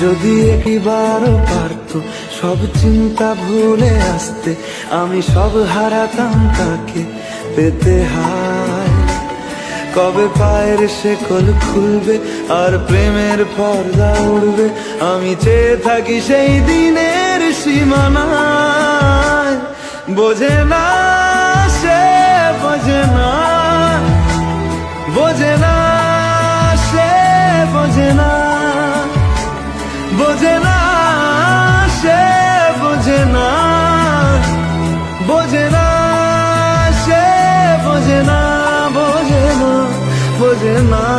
যদি একবারও পারতো সব চিন্তা ভুলে আসতে, আমি সব হারাতাম তাকে পেতে হায়। কবে পায়ের শেকল খুলবে আর প্রেমের পর্দা উড়বে, আমি চেয়ে থাকি সেই দিনের সীমানায়। বোঝে না সে, বোঝে না, বোঝে না সে, বোঝে না, বোঝে না সে, বোঝে না, বোঝে না সে, বোঝে না, বোঝে না, বোঝে না।